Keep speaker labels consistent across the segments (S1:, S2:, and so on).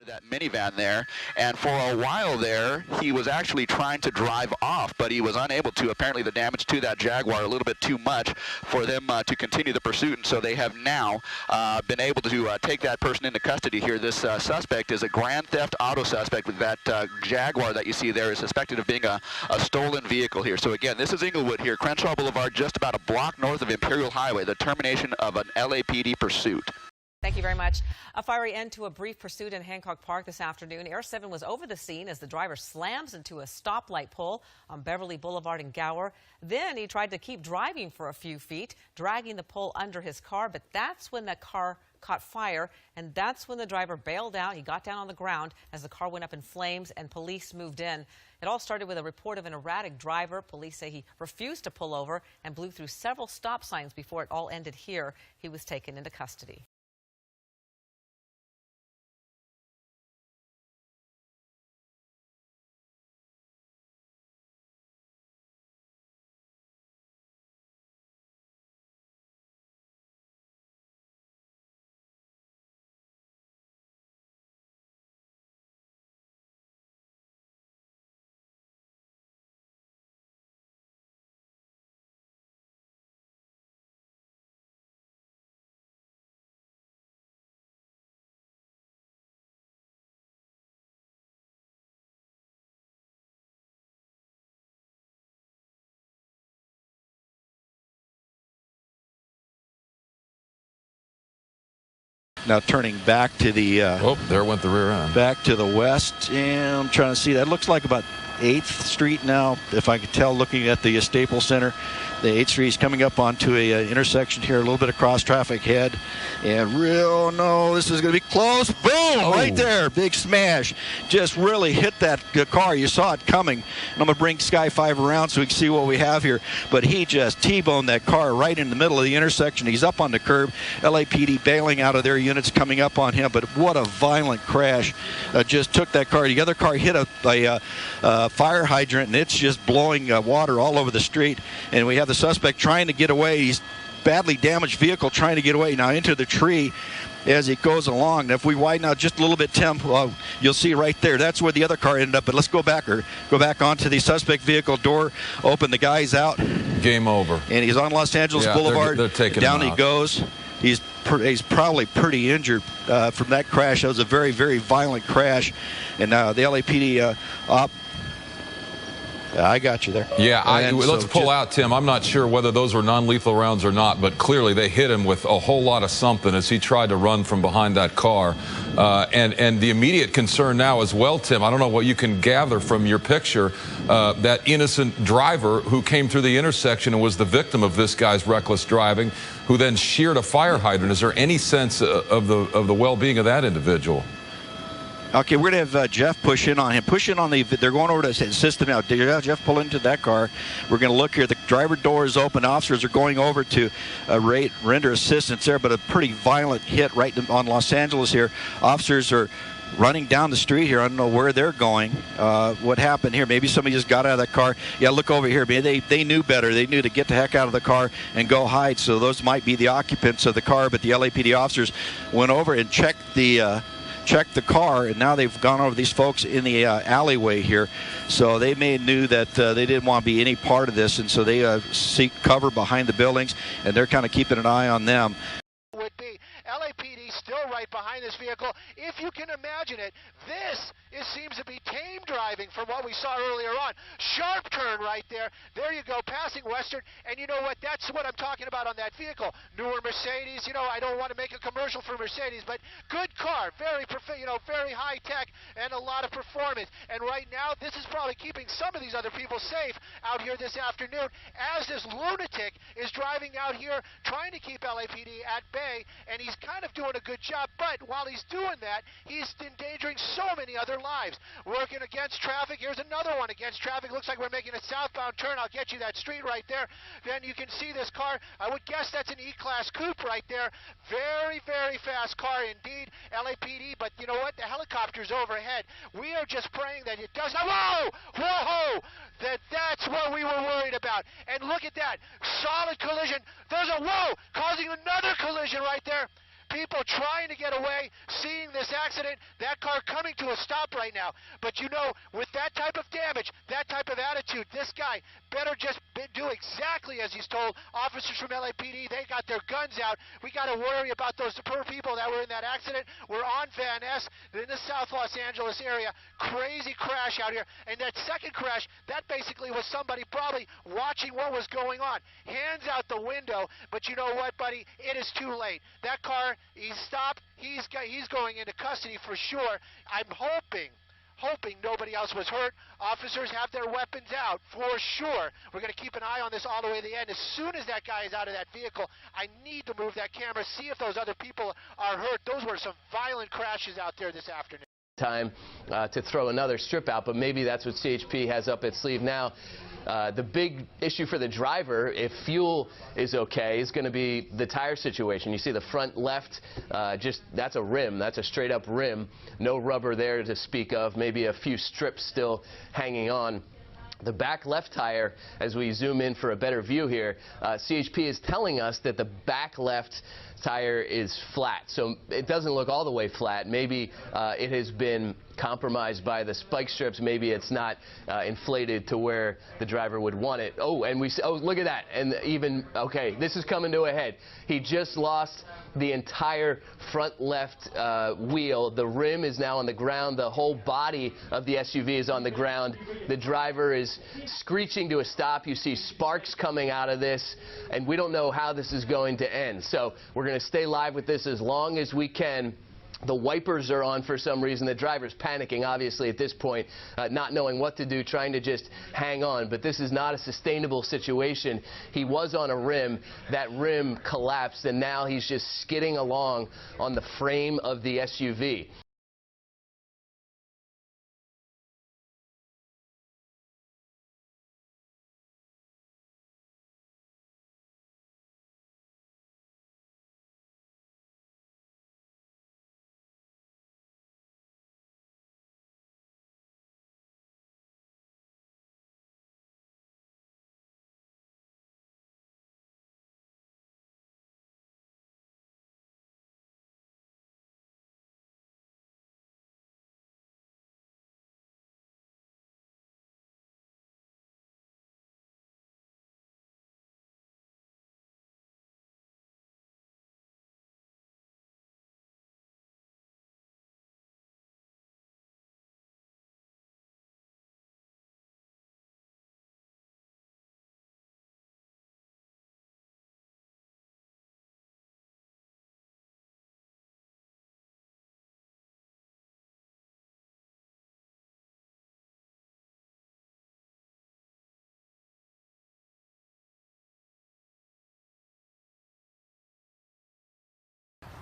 S1: That minivan there, and for a while there he was actually trying to drive off, but he was unable to. Apparently the damage to that Jaguar a little bit too much for them to continue the pursuit, and so they have now been able to take that person into custody here. This suspect is a grand theft auto suspect with that Jaguar that you see there is suspected of being a stolen vehicle here. So again, this is Inglewood here, Crenshaw Boulevard, just about a block north of Imperial Highway, the termination of an LAPD pursuit.
S2: Thank you very much. A fiery end to a brief pursuit in Hancock Park this afternoon. Air 7 was over the scene as the driver slams into a stoplight pole on Beverly Boulevard in Gower. Then he tried to keep driving for a few feet, dragging the pole under his car, but that's when the car caught fire, and that's when the driver bailed out. He got down on the ground as the car went up in flames and police moved in. It all started with a report of an erratic driver. Police say he refused to pull over and blew through several stop signs before it all ended here. He was taken into custody.
S3: Now turning back to the
S4: oh, there went the rear end.
S3: Back to the west, and I'm trying to see. That looks like about 8th Street now, if I could tell, looking at the Staples Center. The 8th Street is coming up onto a intersection here, a little bit of cross traffic head, and this is going to be close. Boom! Oh. Right there, big smash. Just really hit that car. You saw it coming. And I'm going to bring Sky 5 around so we can see what we have here. But he just T-boned that car right in the middle of the intersection. He's up on the curb. LAPD bailing out of their units coming up on him. But what a violent crash. Just took that car. The other car hit a fire hydrant, and it's just blowing water all over the street. And we have the suspect trying to get away. He's badly damaged vehicle trying to get away now into the tree as it goes along. And if we widen out just a little bit, Tim, you'll see right there. That's where the other car ended up. But let's go back onto the suspect vehicle. Door open. The guy's out.
S4: Game over.
S3: And he's on Los Angeles Boulevard.
S4: They're taking
S3: down
S4: him
S3: he
S4: out.
S3: goes. He's probably pretty injured from that crash. That was a very, very violent crash. And the LAPD I got you there.
S4: Yeah, let's pull out, Tim. I'm not sure whether those were non-lethal rounds or not, but clearly they hit him with a whole lot of something as he tried to run from behind that car. And the immediate concern now as well, Tim, I don't know what you can gather from your picture, that innocent driver who came through the intersection and was the victim of this guy's reckless driving, who then sheared a fire hydrant. Is there any sense of the well-being of that individual?
S3: Okay, we're going to have Jeff push in on him. They're going over to the system now. Jeff, pull into that car. We're going to look here. The driver door is open. Officers are going over to render assistance there, but a pretty violent hit right on Los Angeles here. Officers are running down the street here. I don't know where they're going. What happened here? Maybe somebody just got out of that car. Yeah, look over here. They knew better. They knew to get the heck out of the car and go hide. So those might be the occupants of the car, but the LAPD officers went over and checked the car, and now they've gone over these folks in the alleyway here. So they knew that they didn't want to be any part of this, and so they seek cover behind the buildings, and they're kind of keeping an eye on them.
S5: Would be LAPD still right behind this vehicle. If you can imagine it, it seems to be tame driving from what we saw earlier on. Sharp turn right there. There you go, passing Western. And you know what? That's what I'm talking about on that vehicle. Newer Mercedes. I don't want to make a commercial for Mercedes, but good car, very very high tech and a lot of performance. And right now, this is probably keeping some of these other people safe out here this afternoon, as this lunatic is driving out here trying to keep LAPD at bay, and he's kind of doing a good job. But while he's doing that, he's endangering so many other lives. Working against traffic. Here's another one against traffic. Looks like we're making a southbound turn. I'll get you that street right there. Then you can see this car. I would guess that's an E-Class coupe right there. Very, very fast car indeed. LAPD, but you know what? The helicopter's overhead. We are just praying that it does not. Whoa! Whoa! That's what we were worried about. And look at that. Solid collision. There's a whoa! Causing another collision right there. people trying to get away, seeing this accident, that car coming to a stop right now. But you know, with that type of damage, that type of attitude, this guy better just do exactly as he's told. Officers from LAPD, they got their guns out. We got to worry about those poor people that were in that accident. We're on Van Ness in the South Los Angeles area. Crazy crash out here. And that second crash, that basically was somebody probably watching what was going on. Hands out the window. But you know what, buddy? It is too late. That car, he's stopped. He's going into custody for sure. I'm hoping nobody else was hurt. Officers have their weapons out for sure. We're going to keep an eye on this all the way to the end. As soon as that guy is out of that vehicle, I need to move that camera, see if those other people are hurt. Those were some violent crashes out there this afternoon.
S6: Time to throw another strip out, but maybe that's what CHP has up its sleeve now. The big issue for the driver, if fuel is okay, is going to be the tire situation. You see the front left, that's a rim. That's a straight up rim. No rubber there to speak of. Maybe a few strips still hanging on. The back left tire, as we zoom in for a better view here, CHP is telling us that the back left tire is flat. So it doesn't look all the way flat. Maybe it has been compromised by the spike strips. Maybe it's not inflated to where the driver would want it. Oh, and look at that. And even, okay, this is coming to a head. He just lost the entire front left wheel. The rim is now on the ground. The whole body of the SUV is on the ground. The driver is screeching to a stop. You see sparks coming out of this, and we don't know how this is going to end. So we're going to stay live with this as long as we can. The wipers are on for some reason. The driver's panicking, obviously, at this point, not knowing what to do, trying to just hang on. But this is not a sustainable situation. He was on a rim. That rim collapsed, and now he's just skidding along on the frame of the SUV.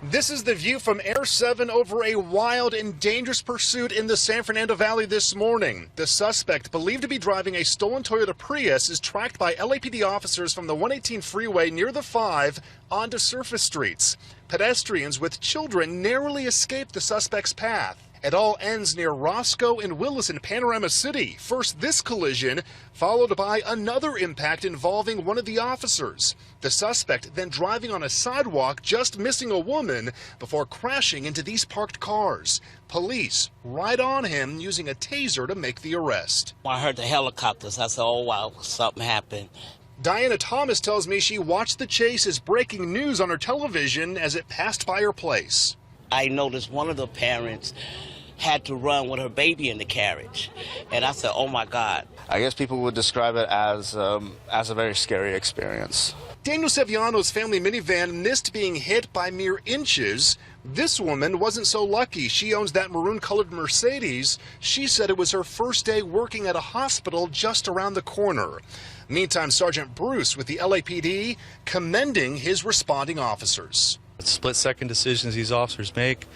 S7: This is the view from Air 7 over a wild and dangerous pursuit in the San Fernando Valley this morning. The suspect, believed to be driving a stolen Toyota Prius, is tracked by LAPD officers from the 118 freeway near the 5 onto surface streets. Pedestrians with children narrowly escaped the suspect's path. It all ends near Roscoe and Willis in Panorama City. First this collision, followed by another impact involving one of the officers. The suspect then driving on a sidewalk, just missing a woman, before crashing into these parked cars. Police right on him, using a taser to make the arrest.
S8: When I heard the helicopters, I said, oh wow, something happened.
S7: Diana Thomas tells me she watched the chase as breaking news on her television as it passed by her place.
S8: I noticed one of the parents had to run with her baby in the carriage. And I said, oh my God.
S9: I guess people would describe it as a very scary experience.
S7: Daniel Seviano's family minivan missed being hit by mere inches. This woman wasn't so lucky. She owns that maroon-colored Mercedes. She said it was her first day working at a hospital just around the corner. Meantime, Sergeant Bruce with the LAPD commending his responding officers.
S10: Split-second decisions these officers make.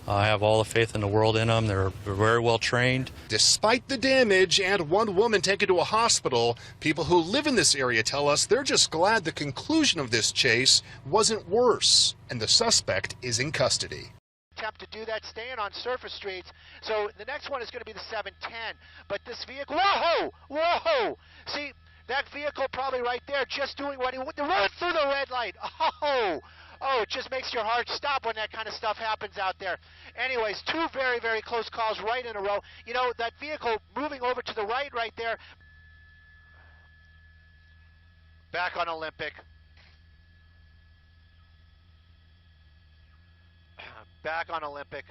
S10: I have all the faith in the world in them. They're very well trained.
S7: Despite the damage and one woman taken to a hospital, people who live in this area tell us they're just glad the conclusion of this chase wasn't worse, and the suspect is in custody.
S5: Attempt to do that, staying on surface streets. So the next one is going to be the 710. But this vehicle, whoa! See, that vehicle probably right there just doing what he run through the red light. Oh, it just makes your heart stop when that kind of stuff happens out there. Anyways, two very, very close calls right in a row. You know, that vehicle moving over to the right there. Back on Olympic. Back on Olympic.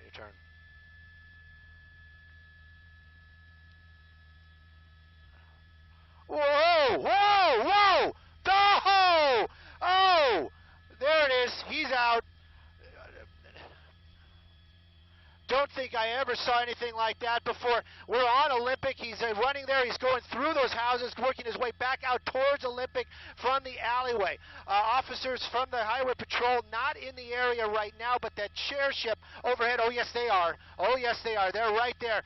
S5: Your turn. Whoa, whoa, whoa! Oh! Oh! There it is. He's out. Don't think I ever saw anything like that before. We're on Olympic. He's running there. He's going through those houses, working his way back out towards Olympic from the alleyway. Officers from the Highway Patrol not in the area right now, but that chair ship overhead, oh yes they are. Oh yes they are. They're right there.